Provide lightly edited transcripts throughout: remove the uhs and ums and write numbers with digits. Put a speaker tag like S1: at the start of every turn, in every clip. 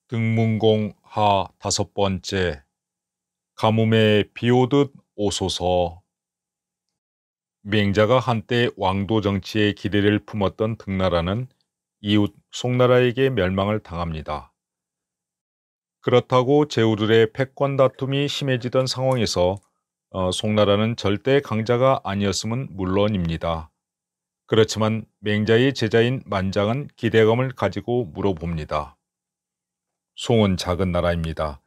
S1: 등문공 하 5번째. 가뭄에 비오듯 오소서. 맹자가 한때 왕도 정치에 기대를 품었던 등나라는 이웃 송나라에게 멸망을 당합니다. 그렇다고 제후들의 패권 다툼이 심해지던 상황에서 송나라는 절대 강자가 아니었음은 물론입니다. 그렇지만 맹자의 제자인 만장은 기대감을 가지고 물어봅니다. 송은 작은 나라입니다.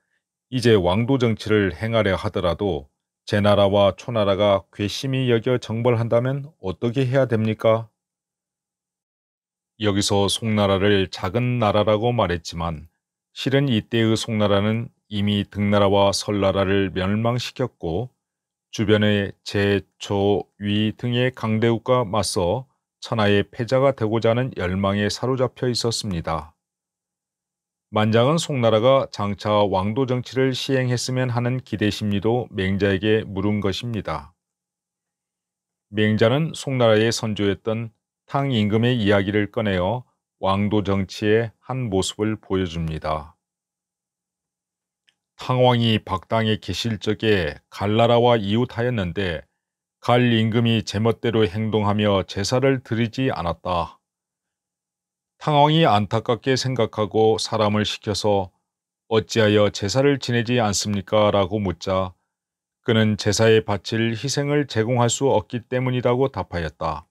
S1: 이제 왕도 정치를 행하려 하더라도 제 나라와 초나라가 괘씸히 여겨 정벌한다면 어떻게 해야 됩니까? 여기서 송나라를 작은 나라라고 말했지만 실은 이때의 송나라는 이미 등나라와 설나라를 멸망시켰고 주변의 제, 조, 위 등의 강대국과 맞서 천하의 패자가 되고자 하는 열망에 사로잡혀 있었습니다. 만장은 송나라가 장차 왕도 정치를 시행했으면 하는 기대 심리도 맹자에게 물은 것입니다. 맹자는 송나라의 선조였던 탕임금의 이야기를 꺼내어 왕도 정치의 한 모습을 보여줍니다. 탕왕이 박당에 계실 적에 갈나라와 이웃하였는데 갈 임금이 제멋대로 행동하며 제사를 드리지 않았다. 탕왕이 안타깝게 생각하고 사람을 시켜서 어찌하여 제사를 지내지 않습니까? 라고 묻자 그는 제사에 바칠 희생을 제공할 수 없기 때문이라고 답하였다.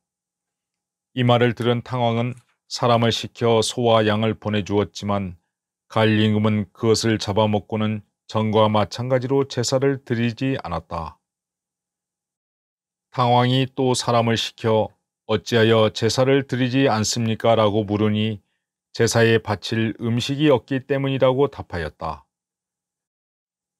S1: 이 말을 들은 탕왕은 사람을 시켜 소와 양을 보내주었지만 갈 임금은 그것을 잡아먹고는 전과 마찬가지로 제사를 드리지 않았다. 탕왕이 또 사람을 시켜 어찌하여 제사를 드리지 않습니까? 라고 물으니 제사에 바칠 음식이 없기 때문이라고 답하였다.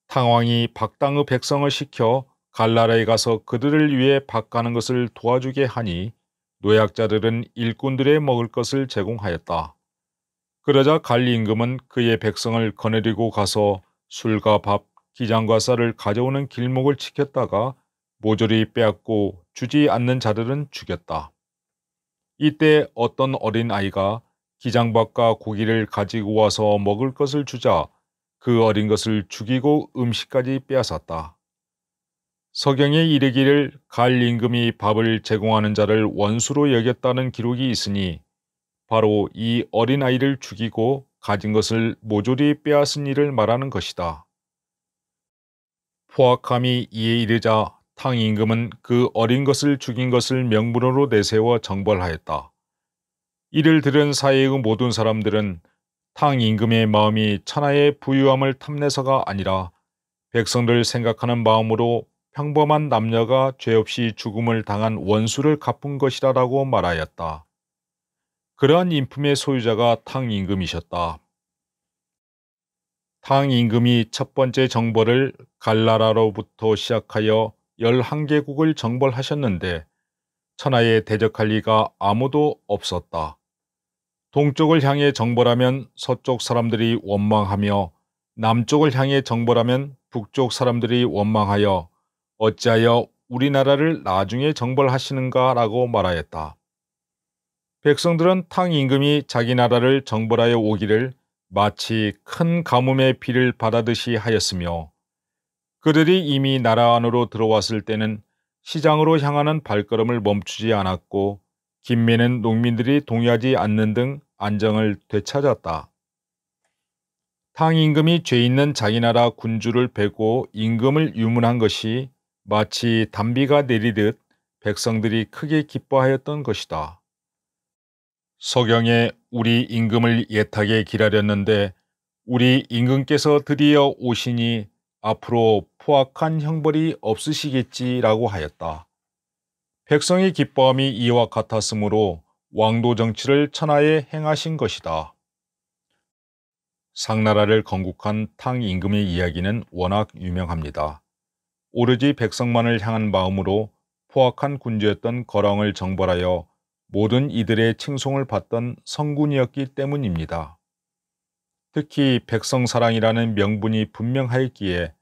S1: 탕왕이 박당의 백성을 시켜 갈나라에 가서 그들을 위해 박 가는 것을 도와주게 하니 노약자들은 일꾼들의 먹을 것을 제공하였다. 그러자 갈 임금은 그의 백성을 거느리고 가서 술과 밥, 기장과 쌀을 가져오는 길목을 지켰다가 모조리 빼앗고 주지 않는 자들은 죽였다. 이때 어떤 어린아이가 기장밥과 고기를 가지고 와서 먹을 것을 주자 그 어린 것을 죽이고 음식까지 빼앗았다. 서경에 이르기를 갈 임금이 밥을 제공하는 자를 원수로 여겼다는 기록이 있으니 바로 이 어린아이를 죽이고 가진 것을 모조리 빼앗은 일을 말하는 것이다. 포악함이 이에 이르자 탕 임금은 그 어린 것을 죽인 것을 명분으로 내세워 정벌하였다. 이를 들은 사회의 모든 사람들은 탕 임금의 마음이 천하의 부유함을 탐내서가 아니라 백성들 생각하는 마음으로 평범한 남녀가 죄 없이 죽음을 당한 원수를 갚은 것이라고 말하였다. 그러한 인품의 소유자가 탕 임금이셨다. 탕 임금이 첫 번째 정벌을 갈나라로부터 시작하여 11개국을 정벌하셨는데 천하에 대적할 리가 아무도 없었다. 동쪽을 향해 정벌하면 서쪽 사람들이 원망하며 남쪽을 향해 정벌하면 북쪽 사람들이 원망하여 어찌하여 우리나라를 나중에 정벌하시는가 라고 말하였다. 백성들은 탕 임금이 자기 나라를 정벌하여 오기를 마치 큰 가뭄의 비를 받아듯이 하였으며 그들이 이미 나라 안으로 들어왔을 때는 시장으로 향하는 발걸음을 멈추지 않았고 김매는 농민들이 동의하지 않는 등 안정을 되찾았다. 탕 임금이 죄 있는 자기 나라 군주를 베고 임금을 유문한 것이 마치 단비가 내리듯 백성들이 크게 기뻐하였던 것이다. 서경에 우리 임금을 예탁에 기다렸는데 우리 임금께서 드디어 오시니 앞으로 포악한 형벌이 없으시겠지라고 하였다. 백성의 기뻐함이 이와 같았으므로 왕도 정치를 천하에 행하신 것이다. 상나라를 건국한 탕 임금의 이야기는 워낙 유명합니다. 오로지 백성만을 향한 마음으로 포악한 군주였던 거랑을 정벌하여 모든 이들의 칭송을 받던 성군이었기 때문입니다. 특히 백성사랑이라는 명분이 분명하였기에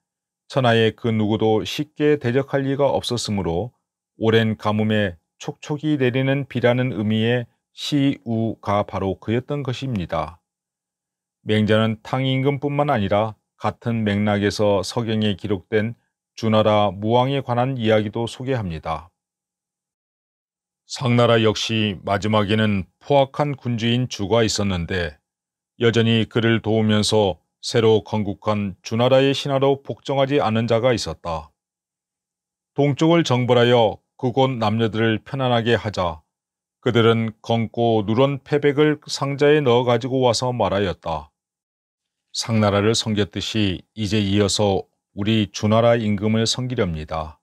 S1: 천하의 그 누구도 쉽게 대적할 리가 없었으므로 오랜 가뭄에 촉촉이 내리는 비라는 의미의 시우가 바로 그였던 것입니다. 맹자는 탕임금뿐만 아니라 같은 맥락에서 서경에 기록된 주나라 무왕에 관한 이야기도 소개합니다. 상나라 역시 마지막에는 포악한 군주인 주가 있었는데 여전히 그를 도우면서 새로 건국한 주나라의 신하로 복종하지 않은 자가 있었다. 동쪽을 정벌하여 그곳 남녀들을 편안하게 하자 그들은 검고 누런 패백을 상자에 넣어 가지고 와서 말하였다. 상나라를 섬겼듯이 이제 이어서 우리 주나라 임금을 섬기렵니다.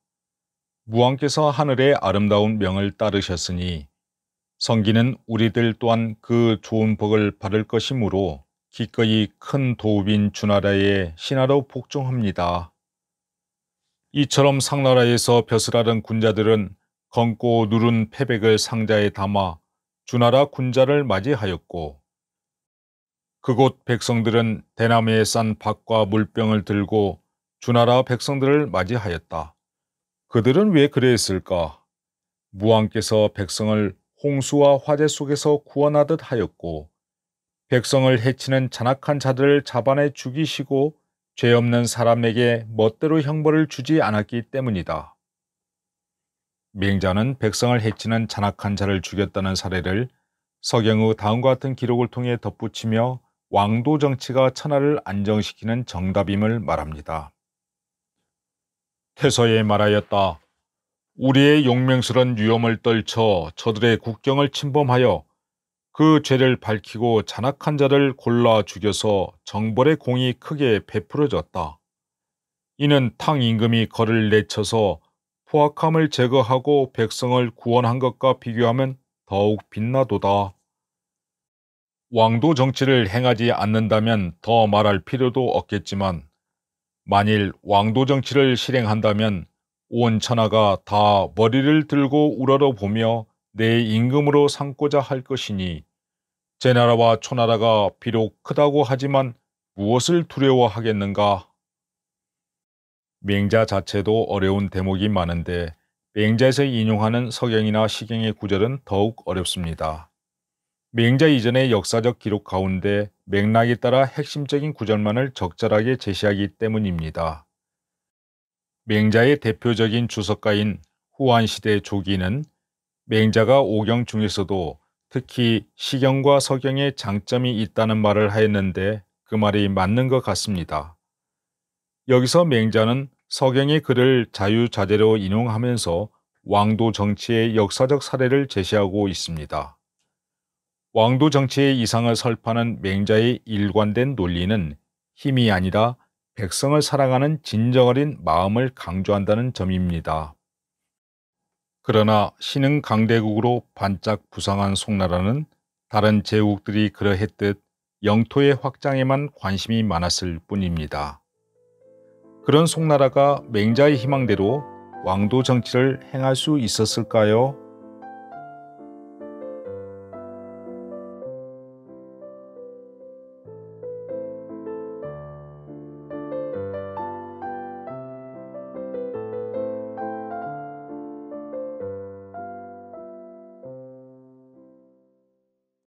S1: 무왕께서 하늘의 아름다운 명을 따르셨으니 섬기는 우리들 또한 그 좋은 복을 받을 것이므로 기꺼이 큰 도읍인 주나라의 신하로 복종합니다. 이처럼 상나라에서 벼슬 앓은 군자들은 검고 누른 패백을 상자에 담아 주나라 군자를 맞이하였고 그곳 백성들은 대나무에 싼 밭과 물병을 들고 주나라 백성들을 맞이하였다. 그들은 왜 그랬을까? 무왕께서 백성을 홍수와 화재 속에서 구원하듯 하였고 백성을 해치는 잔악한 자들을 잡아내 죽이시고 죄 없는 사람에게 멋대로 형벌을 주지 않았기 때문이다. 맹자는 백성을 해치는 잔악한 자를 죽였다는 사례를 서경의 다음과 같은 기록을 통해 덧붙이며 왕도 정치가 천하를 안정시키는 정답임을 말합니다. 태서에 말하였다. 우리의 용맹스런 위엄을 떨쳐 저들의 국경을 침범하여 그 죄를 밝히고 잔악한 자를 골라 죽여서 정벌의 공이 크게 베풀어졌다. 이는 탕 임금이 거를 내쳐서 포악함을 제거하고 백성을 구원한 것과 비교하면 더욱 빛나도다. 왕도 정치를 행하지 않는다면 더 말할 필요도 없겠지만 만일 왕도 정치를 실행한다면 온 천하가 다 머리를 들고 우러러보며 내 임금으로 삼고자 할 것이니 제 나라와 초나라가 비록 크다고 하지만 무엇을 두려워하겠는가? 맹자 자체도 어려운 대목이 많은데 맹자에서 인용하는 서경이나 시경의 구절은 더욱 어렵습니다. 맹자 이전의 역사적 기록 가운데 맥락에 따라 핵심적인 구절만을 적절하게 제시하기 때문입니다. 맹자의 대표적인 주석가인 후한시대 조기는 맹자가 오경 중에서도 특히 시경과 서경에 장점이 있다는 말을 하였는데 그 말이 맞는 것 같습니다. 여기서 맹자는 서경의 글을 자유자재로 인용하면서 왕도 정치의 역사적 사례를 제시하고 있습니다. 왕도 정치의 이상을 설파하는 맹자의 일관된 논리는 힘이 아니라 백성을 사랑하는 진정 어린 마음을 강조한다는 점입니다. 그러나 신흥 강대국으로 반짝 부상한 송나라는 다른 제국들이 그러했듯 영토의 확장에만 관심이 많았을 뿐입니다. 그런 송나라가 맹자의 희망대로 왕도 정치를 행할 수 있었을까요?